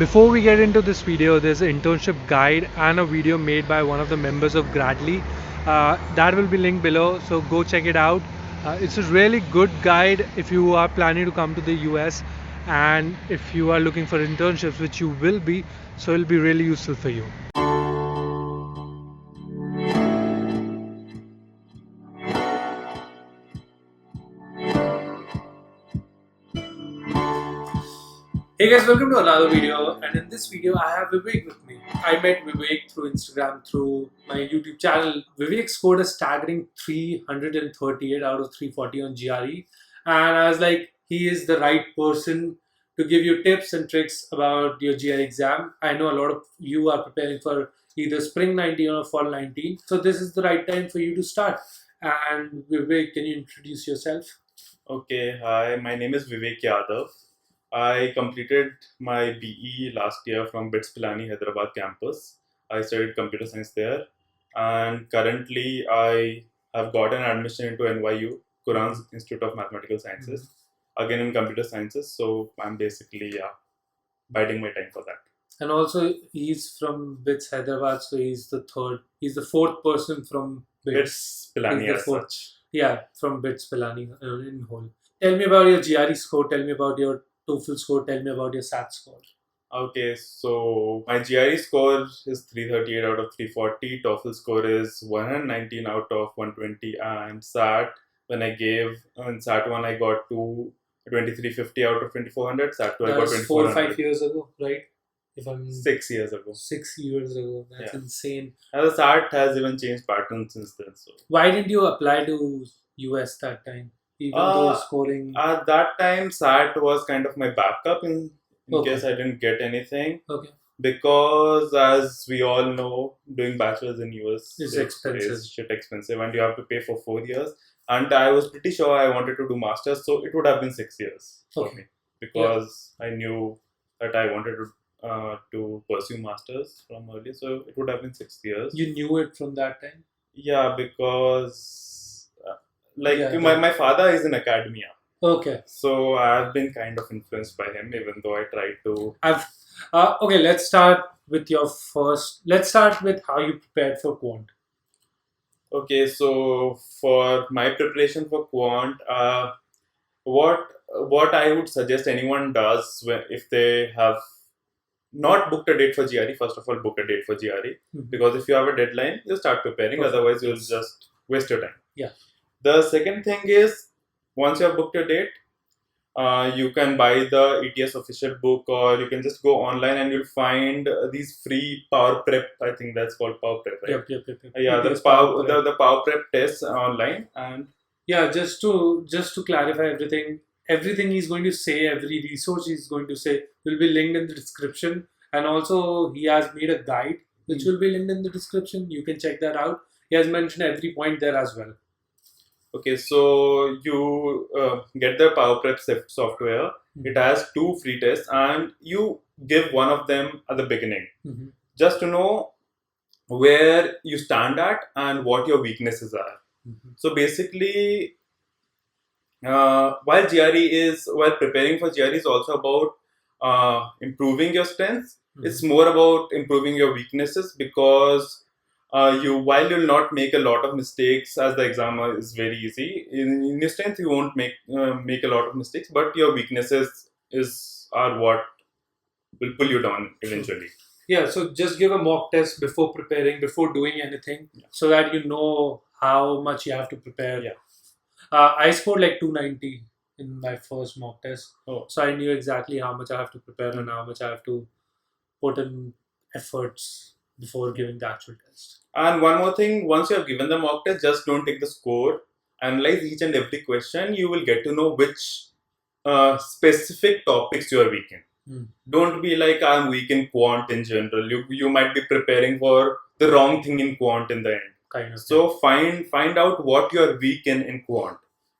Before we get into this video, there's an internship guide and a video made by one of the members of Gradly. That will be linked below, so go check it out. It's a really good guide if you are planning to come to the US and if you are looking for internships, which you will be, so it'll be really useful for you. Hey guys, welcome to another video, and in this video I have Vivek with me. I met Vivek through Instagram, through my YouTube channel. Vivek scored a staggering 338 out of 340 on GRE, and I was like, he is the right person to give you tips and tricks about your GRE exam. I know a lot of you are preparing for either spring 19 or fall 19, so this is the right time for you to start. And Vivek, can you introduce yourself? Okay, hi, my name is Vivek Yadav. I completed my BE last year from BITS Pilani, Hyderabad campus. I studied computer science there, and currently I have got an admission into NYU, Quran's Institute of Mathematical Sciences, again in computer sciences. So I'm basically biding my time for that. And also, he's from BITS Hyderabad, so he's the fourth person from BITS Pilani as such. Yeah, from BITS Pilani in whole. Tell me about your GRE score. Tell me about your TOEFL score. Tell me about your SAT score. Okay, so my GRE score is 338 out of 340. TOEFL score is 119 out of 120. And SAT, when I gave, in SAT 1 I got 2350 out of 2400. SAT 2 I got 2400. 4 or 5 years ago, right? If I'm 6 years ago. 6 years ago. That's insane. And the SAT has even changed patterns since then. So why didn't you apply to US that time? Even though scoring at that time, SAT was kind of my backup in case I didn't get anything. Okay. Because as we all know, doing bachelor's in US is expensive. Is shit expensive, and you have to pay for 4 years. And I was pretty sure I wanted to do masters, so it would have been 6 years for me, because I knew that I wanted to pursue masters from early, so it would have been 6 years. You knew it from that time? Yeah, because my father is in academia. Okay. So I've been kind of influenced by him, even though I tried to. Okay, let's start with let's start with how you prepared for Quant. Okay, so for my preparation for Quant, what I would suggest anyone does if they have not booked a date for GRE, first of all, book a date for GRE. Because if you have a deadline, you start preparing. Otherwise, you'll just waste your time. Yeah. The second thing is, once you have booked your date, you can buy the ETS official book, or you can just go online and you'll find these free Power Prep. I think that's called Power Prep, right? Yep. Yeah, the Power Prep tests online. And yeah, just to clarify everything he's going to say, every resource he's going to say will be linked in the description, and also he has made a guide which will be linked in the description. You can check that out. He has mentioned every point there as well. Okay, so you get the Power Prep software. It has 2 free tests, and you give one of them at the beginning, just to know where you stand at and what your weaknesses are. So basically, while preparing for GRE is also about improving your strengths, it's more about improving your weaknesses, because while you'll not make a lot of mistakes, as the exam is very easy, in your strength you won't make a lot of mistakes, but your weaknesses are what will pull you down eventually. Yeah, so just give a mock test before preparing, before doing anything, so that you know how much you have to prepare. Yeah. I scored like 290 in my first mock test, so I knew exactly how much I have to prepare and how much I have to put in efforts before giving the actual test. And one more thing, once you have given the mock test, just don't take the score. Analyze each and every question. You will get to know which specific topics you are weak in. Don't be like, I'm weak in Quant in general. You might be preparing for the wrong thing in Quant in the end. So find out what you are weak in Quant.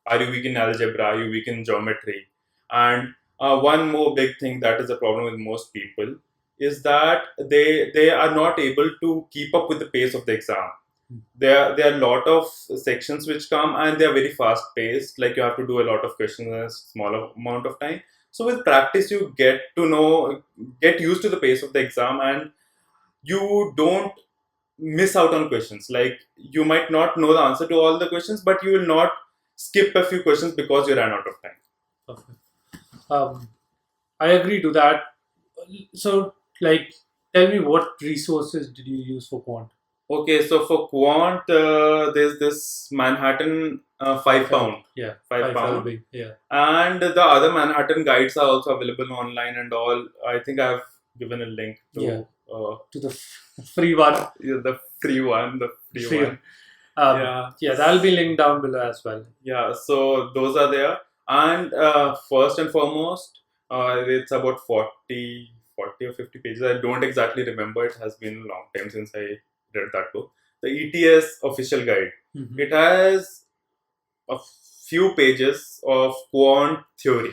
Are you weak in algebra? Are you weak in geometry? And one more big thing that is a problem with most people is that they are not able to keep up with the pace of the exam. There are a lot of sections which come, and they are very fast paced. Like, you have to do a lot of questions in a small amount of time. So with practice, you get used to the pace of the exam, and you don't miss out on questions. Like, you might not know the answer to all the questions, but you will not skip a few questions because you ran out of time. Okay. I agree to that. So, like, tell me, what resources did you use for Quant? Okay, so for Quant, there's this Manhattan 5 pound. Yeah, 5 pound. LB. Yeah. And the other Manhattan guides are also available online and all. I think I've given a link to Yeah. To the free one. the free one. The free Free one. Yeah, that'll be linked down below as well. Yeah, so those are there. And first and foremost, it's about 40 or 50 pages. I don't exactly remember. It has been a long time since I read that book. The ETS official guide. Mhm. It has a few pages of quant theory.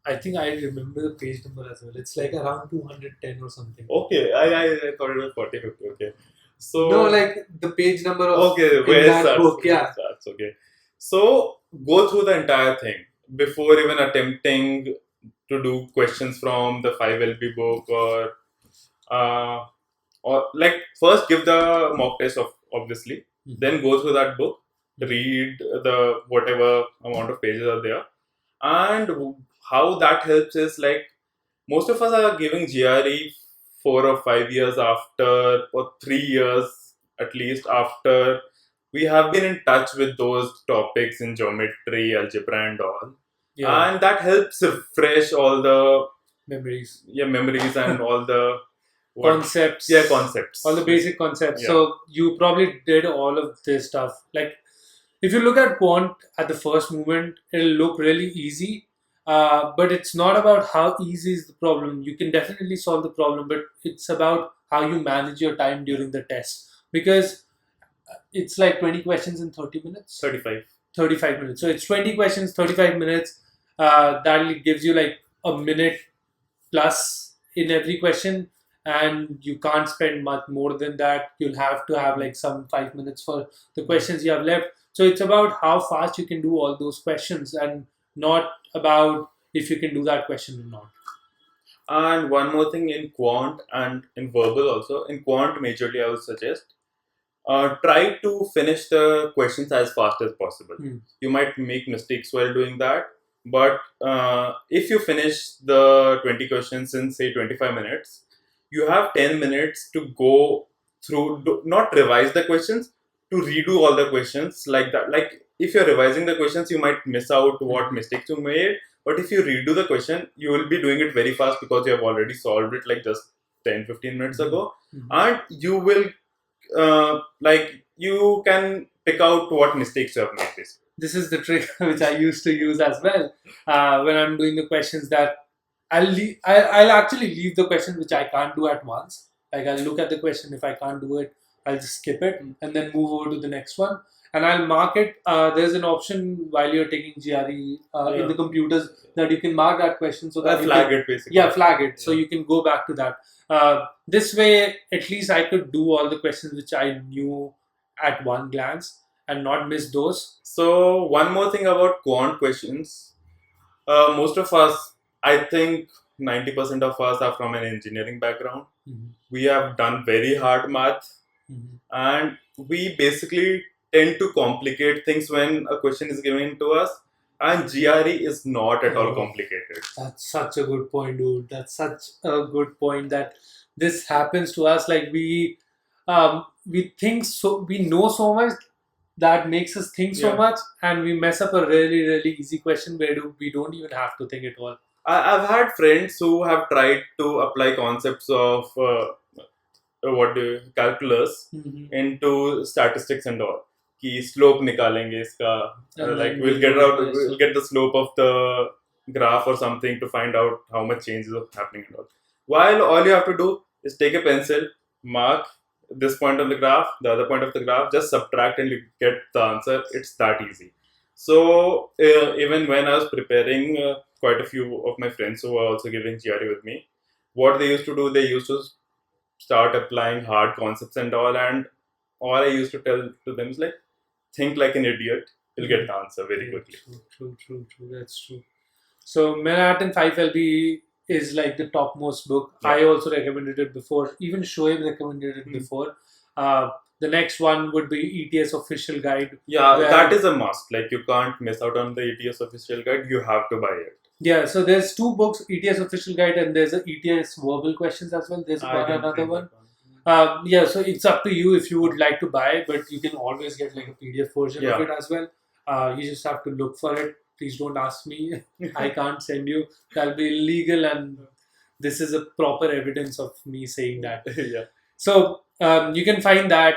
I think I remember the page number as well. It's like around 210 or something. Okay, I thought it was 40, 50. Okay. So, No, like the page number of okay, in where it that starts, book. where it Yeah. starts, okay. So go through the entire thing before even attempting to do questions from the 5LB book, or like, first give the mock test of obviously, Mhm. then go through that book, read the whatever amount of pages are there, and how that helps is, like, most of us are giving GRE 4 or 5 years after, or 3 years at least after we have been in touch with those topics in geometry, algebra, and all. Yeah. And that helps refresh all the Memories. memories and all the Concepts. Yeah, concepts. All the basic concepts. Yeah. So you probably did all of this stuff. Like, if you look at Quant at the first moment, it'll look really easy. But it's not about how easy is the problem. You can definitely solve the problem, but it's about how you manage your time during the test. Because it's like 20 questions in 30 minutes. 35 minutes. So it's 20 questions, 35 minutes. That gives you like a minute plus in every question, and you can't spend much more than that. You'll have to have like some 5 minutes for the questions you have left. So it's about how fast you can do all those questions, and not about if you can do that question or not. And one more thing, in quant and in verbal also. In quant, majorly, I would suggest try to finish the questions as fast as possible. You might make mistakes while doing that, but if you finish the 20 questions in, say, 25 minutes, you have 10 minutes to go through, not revise the questions, to redo all the questions like that. Like, if you're revising the questions, you might miss out what mistakes you made, but if you redo the question, you will be doing it very fast because you have already solved it like just 10-15 minutes ago, and you will like, you can pick out what mistakes you have made. This is the trick which I used to use as well when I'm doing the questions that I'll actually leave the question which I can't do at once. Like, I'll look at the question. If I can't do it, I'll just skip it and then move over to the next one. And I'll mark it. There's an option while you're taking GRE in the computers that you can mark that question so that flag it, basically. Yeah, flag it. So you can go back to that. This way, at least I could do all the questions which I knew at one glance and not miss those. So one more thing about quant questions. Most of us, I think 90% of us, are from an engineering background. We have done very hard math, and we basically tend to complicate things when a question is given to us, and GRE is not at all complicated. That's such a good point, dude. That's such a good point that this happens to us. Like, we think so, we know so much that makes us think so much, and we mess up a really, really easy question where we don't even have to think at all. I've had friends who have tried to apply concepts of calculus into statistics and all. कि slope निकालेंगे इसका, like we'll get the slope of the graph or something to find out how much change is happening and all. While all you have to do is take a pencil, mark this point on the graph, the other point of the graph, just subtract and you get the answer. It's that easy. So even when I was preparing, quite a few of my friends who were also giving GRE with me, what they used to do, they used to start applying hard concepts and all I used to tell to them is, like, think like an idiot, you'll get the answer very quickly. True. That's true. So Manhattan 5LB is like the topmost book. Yeah. I also recommended it before. Even Shoaib recommended it before. The next one would be ETS Official Guide. Yeah, where- that is a must. Like you can't miss out on the ETS official guide. You have to buy it. Yeah, so there's two books, ETS Official Guide, and there's a ETS Verbal Questions as well. There's I didn't another read one. that one. Yeah, so it's up to you if you would like to buy, but you can always get like a PDF version of Yeah. it as well. You just have to look for it. Please don't ask me. I can't send you. That'll be illegal, and this is a proper evidence of me saying that. Yeah. So you can find that.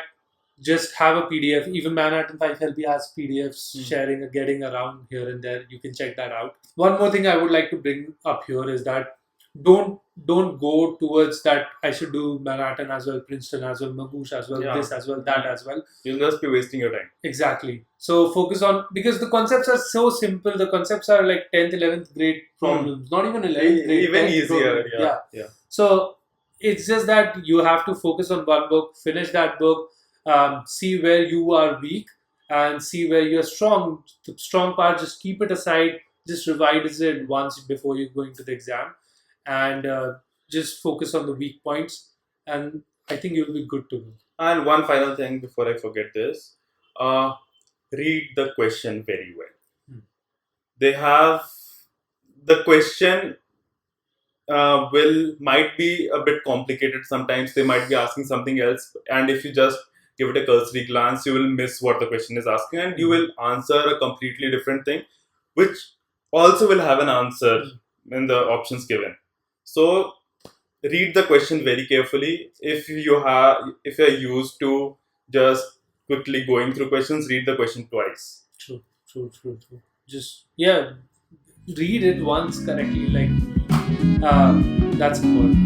Just have a PDF. Even Manhattan 5LB has PDFs sharing, getting around here and there. You can check that out. One more thing I would like to bring up here is that don't go towards that I should do Manhattan as well, Princeton as well, Magoosh as well, Yeah. this as well, that as well. You'll just be wasting your time. Exactly. So focus on, because the concepts are so simple. The concepts are like 10th, 11th grade problems, not even 11th grade. Even 10th easier. problem. Yeah. So it's just that you have to focus on one book, finish that book, see where you are weak and see where you're strong. The strong part, just keep it aside, just revise it once before you're going to the exam, and just focus on the weak points, and I think you'll be good to go. And one final thing before I forget this, read the question very well. They have the question might be a bit complicated sometimes. They might be asking something else, and if you just give it a cursory glance, you will miss what the question is asking, and you will answer a completely different thing, which also will have an answer in the options given. So read the question very carefully. If you're used to just quickly going through questions, read the question twice. True. Just read it once correctly. Like that's important.